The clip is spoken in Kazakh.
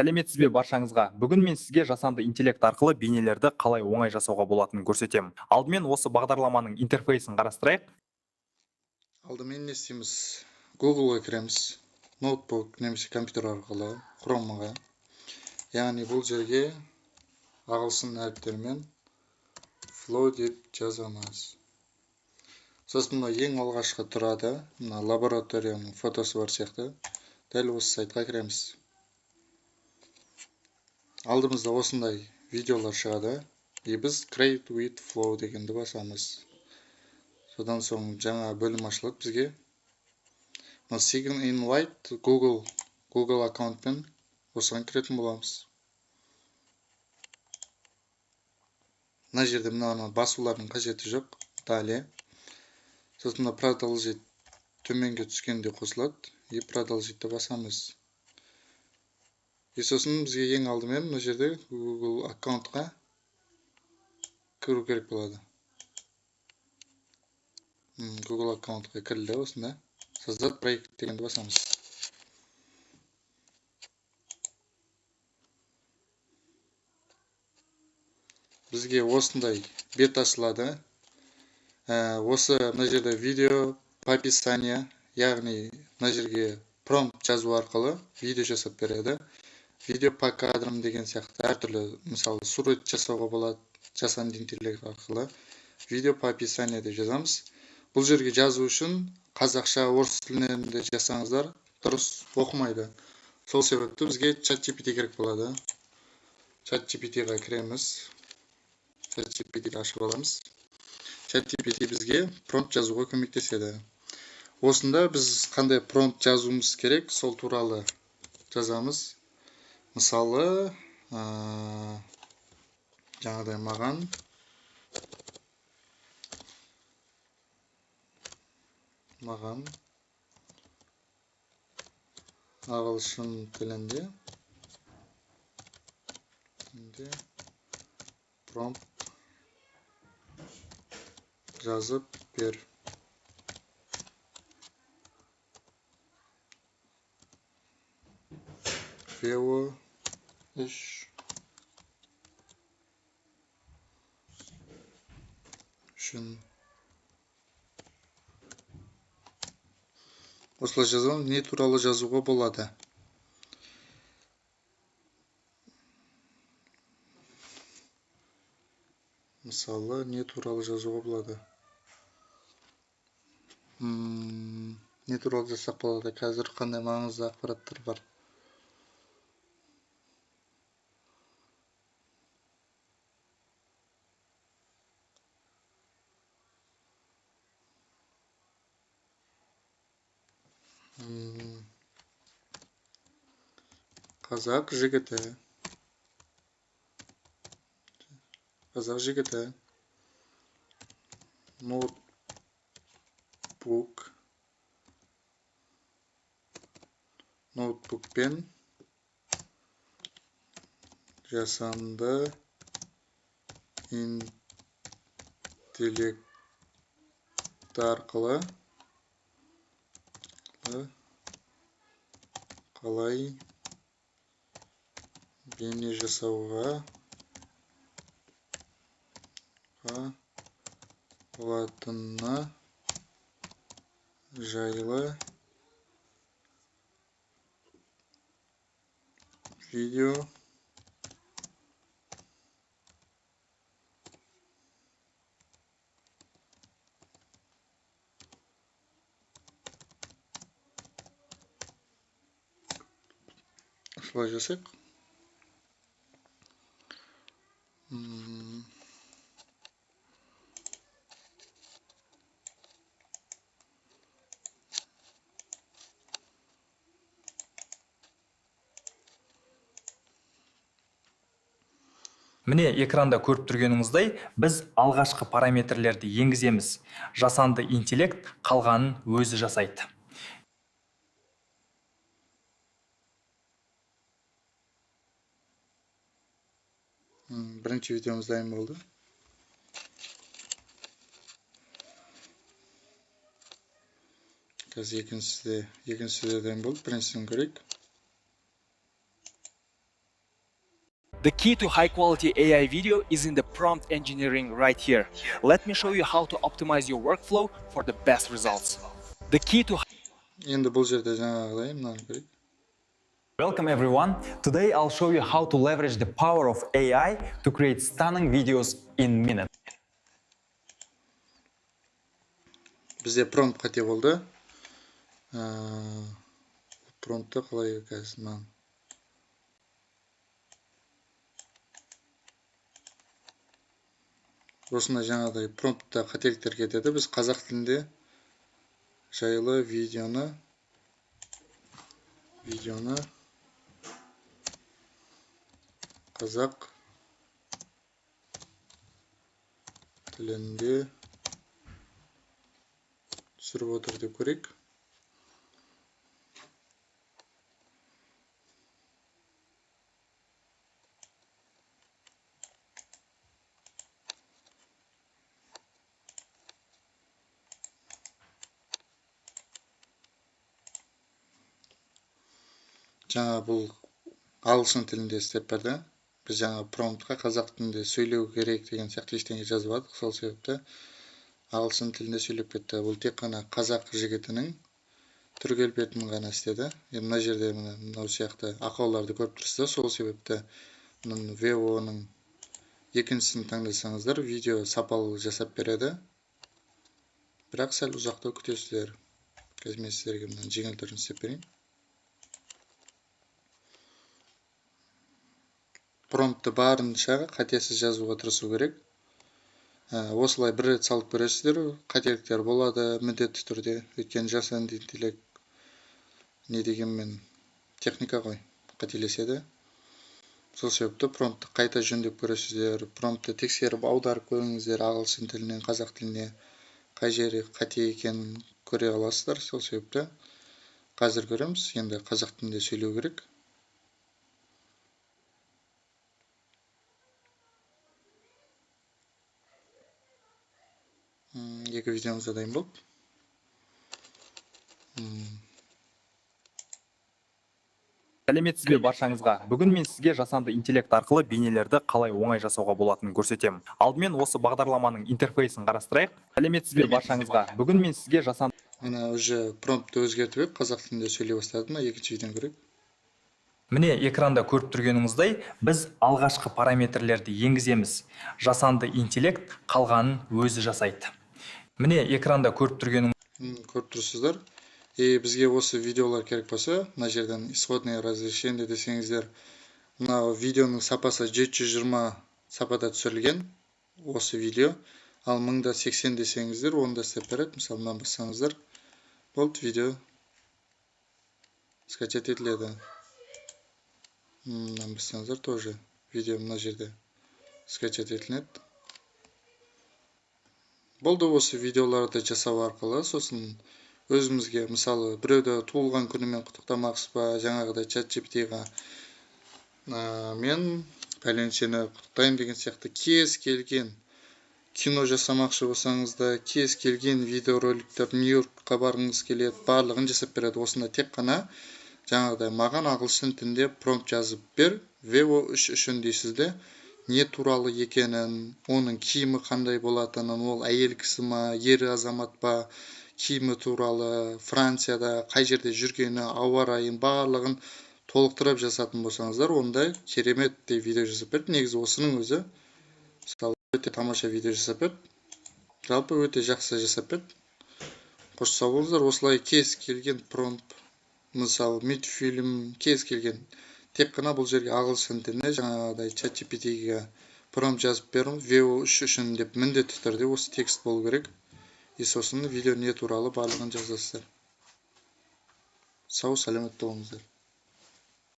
Сәлеметсіз бе баршаңызға. Бүгін мен сізге жасанды интеллект арқылы бейнелерді қалай оңай жасауға болатынын көрсетемін. Алдымен осы бағдарламаның интерфейсін қарастырайық. Алдымен не істейміз? Google-ға кіреміз. Ноутбук немесе компьютер арқылы Chrome-ға. Яғни бұл жерге ағылшын әріптерімен flow деп жазамыз. Сосын ең алғашқы тұрады. Мына лабораторияның фотосы бар сияқты. Дәл осы сайтқа кіреміз. Алдымызда осындай видеолар шығады. Біз Create with Flow дегенді басамыз. Содан соң жаңа бөлім ашылады бізге. Sign in Light Google аккаунтпен осыған кіретін боламыз. Мына жерде мынаны басулардың қажеті жоқ. Далее. Сосын Продолжить төменге түскенде қосылады. Продолжить басамыз. Сосын бізге ең алдымен мына жерде Google аккаунтқа кіру керек болады. Google аккаунтқа кірілді осында. Создать проект дегенді басамыз. Бізге осындай бет ашылады. Осы мына жерде видео по описанию, яғни мына жерге промпт жазу арқылы видео жасап береді. Видео по кадрам деген сияқты әртүрлі, мысалы, сурет жасауға болады, жасанды интеллект арқылы. Видео по описанию деп жазамыз. Бұл жерге жазу үшін қазақша, орыс тілінен де жасаңыздар, дұрыс оқымайды. Сол себепті бізге ChatGPT керек болады. ChatGPT-ға кіреміз. ChatGPT-ді ашып аламыз. ChatGPT бізге промпт жазуға көмектеседі. Осында біз қандай промпт жазуымыз керек, сол туралы жазамыз. Мысалы, жаңадай маған ағылшын тілінде промпт жазып бер. VO 3 үшін осылай жазамын, не туралы жазуға болады. Мысалы, не туралы жазуға болады. Не туралы жазсақ болады. Қазір қандай маңызды ақпараттар бар. Қазақ жігіті ноутбукпен жасанды интеллект арқылы қалай бейне жасауға болатыны жайлы видео осылай жасайық. Міне экранда көріп тұрғаныңыздай, біз алғашқы параметрлерді енгіземіз. Жасанды интеллект қалғанын өзі жасайды. Бірінші видеомыз дайын болды. Қазір екіншісі де дайын болды. Біріншісін көрейік. The key to high-quality AI video is in the prompt engineering right here. Let me show you how to optimize your workflow for the best results. The key to Енді бұл жерде жаңағыдай мынаны көрейік. Welcome everyone. Today I'll show you how to leverage the power of AI to create stunning videos in minutes. Бізде промпт қате болды. Промптты қалай қазір мынаны. Осында жаңағыдай промптта қателіктер кетеді. Біз қазақ тілінде жайлы видеоны қазақ тілінде түсіріп отыр деп көрейік. Жаңа бұл ағылшын тілінде істеп берді. Біз жаңа промптқа қазақ тілінде сөйлеу керек деген сияқты ештеңе жазбадық. Сол себепті ағылшын тілінде сөйлеп кетті. Бұл тек қана қазақ жігітінің түр келбетін ғана істеді. Енді мына жерде мынау сияқты ақауларды көріп тұрсыздар. Сол себепті VO-ның екіншісін таңдасаңыздар, видео сапалы жасап береді. Бірақ сәл ұзақтау күтесіздер. Қазір мен сіздерге мынаны жеңіл түрін істеп берейін. Промптты барынша қатесіз жазуға тырысу керек. Осылай бір рет салып көресіздер, қателіктер болады міндетті түрде. Өйткені жасанды интеллект не дегенмен техника ғой, қателеседі. Сол себепті промптты қайта жөндеп көресіздер. Промптты тексеріп аударып көріңіздер ағылшын тілінен қазақ тіліне қай жері қате екенін көре аласыздар. Сол себепті қазір көреміз. Енді қазақ тілінде сөйлеу керек. Екі видеомызда дайын болды. Сәлеметсіз бе баршаңызға. Бүгін мен сізге жасанды интеллект арқылы бейнелерді қалай оңай жасауға болатынын көрсетемін. Алдымен осы бағдарламаның интерфейсін қарастырайық. Сәлеметсіз бе баршаңызға. Бүгін мен сізге жасанды Мына уже промптты өзгертіп, қазақ тілінде сөйлей бастады. Мына екінші видеоны көрейік. Міне экранда көріп тұрғаныңыздай, біз алғашқы параметрлерді енгіземіз. Жасанды интеллект қалғанын өзі жасайды. Міне экранда көріп тұрсыздар. Бізге осы видеолар керек болса, мына жерден исходное разрешение десеңіздер, мына видеоның сапасы 720 сапада түсірілген осы видео, ал 1080 десеңіздер, онда істеп береді. Мысалы, мынаны бассаңыздар, болды, видео скачать етіледі. Мынаны бассаңыздар, тоже видео мына жерде скачать етіледі. Болды, осы видеоларды жасау арқылы, сосын өзімізге, мысалы, біреуді туылған күнімен құттықтамақсыз ба, жаңағыдай ChatGPT-ға мен пәленшені құттықтаймын деген сияқты кез келген кино жасамақшы болсаңыз да, кез келген видеороликтер, Нью-Йоркқа барғыңыз келеді, барлығын жасап береді. Осында тек қана жаңағыдай маған ағылшын тілінде промпт жазып бер, VO3 үшін дейсізде, не туралы екенін, оның киімі қандай болатынын, ол әйел кісі ма, ер азамат па, киімі туралы, Францияда қай жерде жүргені, ауа райын барлығын толықтырып жасатын болсаңыздар, ондай кереметтей видео жасап берді. Негізі осының өзі мысалы өте тамаша видео жасап берді. Жалпы өте жақсы жасап берді. Қош сау болыңыздар. Осылай кез келген промпт, мысалы мультфильм, кез келген, тек қана бұл жерге ағылшын тіліне жаңағыдай ChatGPT-ге промпт жазып беріңіз, VO3 үшін деп міндетті түрде осы текст болу керек. Сосын видео не туралы барлығын жазасыздар. Сау, сәлемет болыңыздар.